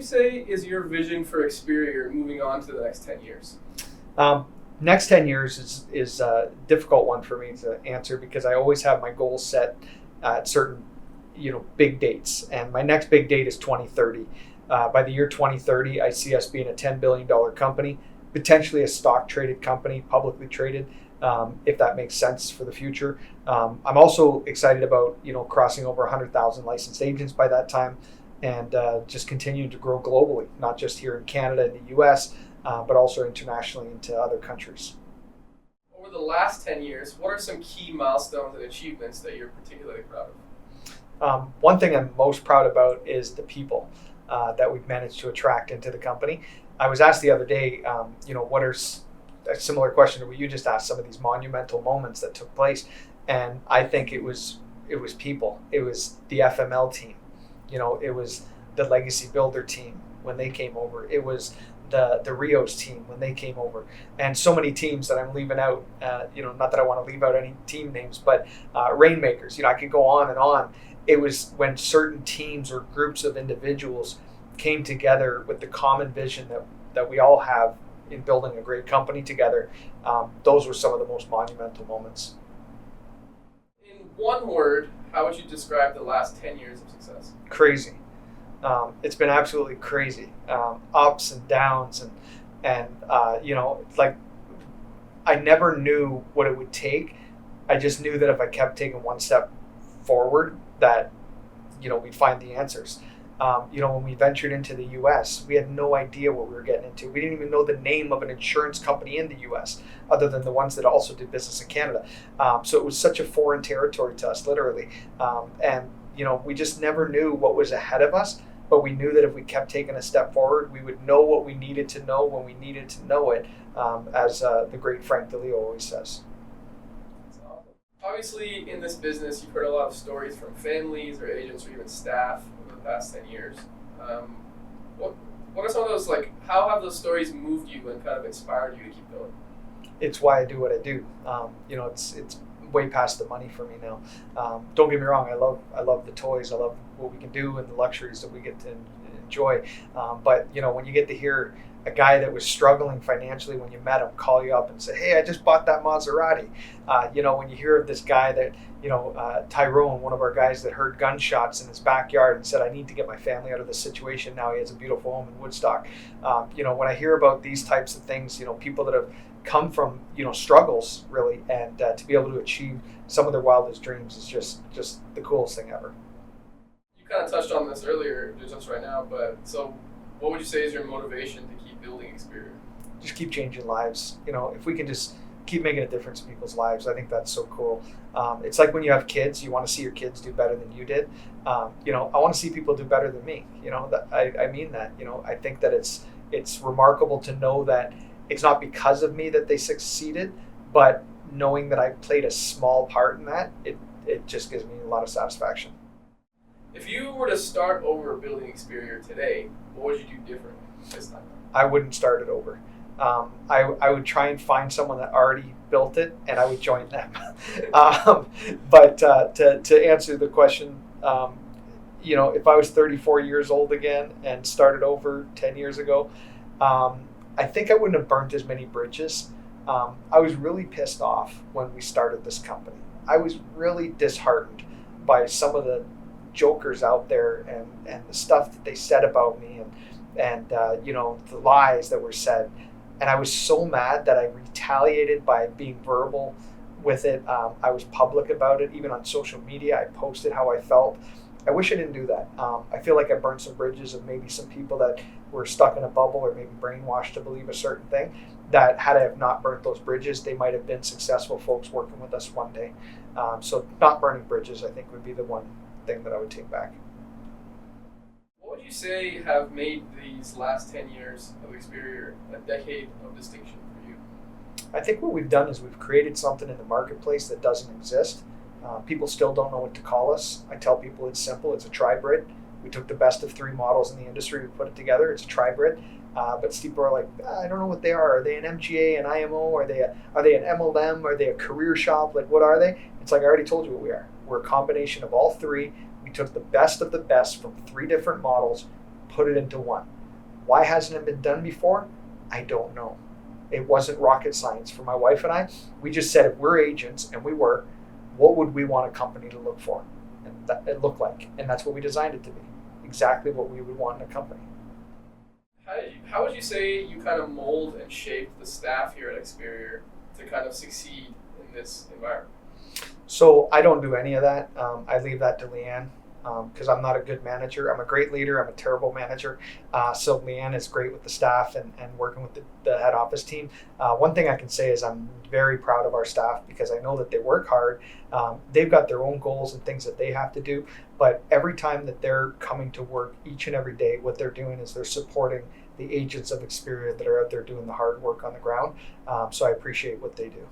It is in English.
you say is your vision for Experior moving on to the next 10 years? Next 10 years is a difficult one for me to answer because I always have my goals set at certain big dates. And my next big date is 2030. By the year 2030, I see us being a $10 billion company, potentially a stock traded company, publicly traded, if that makes sense for the future. I'm also excited about crossing over 100,000 licensed agents by that time, and just continuing to grow globally, not just here in Canada and the US, but also internationally into other countries. Over the last 10 years, what are some key milestones and achievements that you're particularly proud of? One thing I'm most proud about is the people that we've managed to attract into the company. I was asked the other day, what are a similar question to what you just asked, some of these monumental moments that took place, and I think it was people. It was the FML team. It was the Legacy Builder team when they came over. It was the Rios team when they came over, and so many teams that I'm leaving out. Not that I want to leave out any team names, but Rainmakers. I could go on and on. It was when certain teams or groups of individuals came together with the common vision that we all have in building a great company together. Those were some of the most monumental moments. In one word, how would you describe the last 10 years of success? Crazy. It's been absolutely crazy. Ups and downs, and like I never knew what it would take. I just knew that if I kept taking one step forward, that we'd find the answers. When we ventured into the U.S., we had no idea what we were getting into. We didn't even know the name of an insurance company in the U.S. other than the ones that also did business in Canada. So it was such a foreign territory to us, literally. And we just never knew what was ahead of us, but we knew that if we kept taking a step forward, we would know what we needed to know when we needed to know it, as the great Frank DeLeo always says. Obviously, in this business, you've heard a lot of stories from families or agents or even staff over the past 10 years. What are some of those, how have those stories moved you and kind of inspired you to keep going? It's why I do what I do. It's way past the money for me now. Don't get me wrong, I love the toys, I love what we can do and the luxuries that we get to enjoy. But when you get to hear a guy that was struggling financially when you met him call you up and say, hey, I just bought that Maserati. When you hear of this guy that, Tyrone, one of our guys that heard gunshots in his backyard and said, I need to get my family out of this situation. Now he has a beautiful home in Woodstock. When I hear about these types of things, people that have come from, struggles really, and to be able to achieve some of their wildest dreams is just the coolest thing ever. You kind of touched on this earlier, just right now, but so what would you say is your motivation to keep building Experior? Just keep changing lives. If we can just keep making a difference in people's lives, I think that's so cool. It's like when you have kids, you want to see your kids do better than you did. I want to see people do better than me. I mean that. I think that it's remarkable to know that it's not because of me that they succeeded, but knowing that I played a small part in that, it just gives me a lot of satisfaction. If you were to start over building Experior today, what would you do different this time? I wouldn't start it over. I would try and find someone that already built it, and I would join them. But to answer the question, if I was 34 years old again and started over 10 years ago, I think I wouldn't have burnt as many bridges. I was really pissed off when we started this company. I was really disheartened by some of the jokers out there and the stuff that they said about me and the lies that were said. And I was so mad that I retaliated by being verbal with it. I was public about it. Even on social media, I posted how I felt. I wish I didn't do that. I feel like I burned some bridges of maybe some people that were stuck in a bubble or maybe brainwashed to believe a certain thing, that had I have not burnt those bridges, they might have been successful folks working with us one day. So not burning bridges, I think, would be the one thing that I would take back. What would you say have made these last 10 years of Experior a decade of distinction for you? I think what we've done is we've created something in the marketplace that doesn't exist. People still don't know what to call us. I tell people it's simple. It's a tribrid. We took the best of three models in the industry. We put it together. It's a tribrid. But people are like, I don't know what they are. Are they an MGA, an IMO? Are they an MLM? Are they a career shop? What are they? It's like I already told you what we are. We're a combination of all three. We took the best of the best from three different models, put it into one. Why hasn't it been done before? I don't know. It wasn't rocket science for my wife and I. We just said if we're agents, and we were, what would we want a company to look for? And that it looked like. And that's what we designed it to be. Exactly what we would want in a company. How would you say you kind of mold and shape the staff here at Experior to kind of succeed in this environment? So I don't do any of that. I leave that to Leanne because I'm not a good manager. I'm a great leader. I'm a terrible manager. So Leanne is great with the staff and working with the head office team. One thing I can say is I'm very proud of our staff because I know that they work hard. They've got their own goals and things that they have to do. But every time that they're coming to work each and every day, what they're doing is they're supporting the agents of Experior that are out there doing the hard work on the ground. So I appreciate what they do.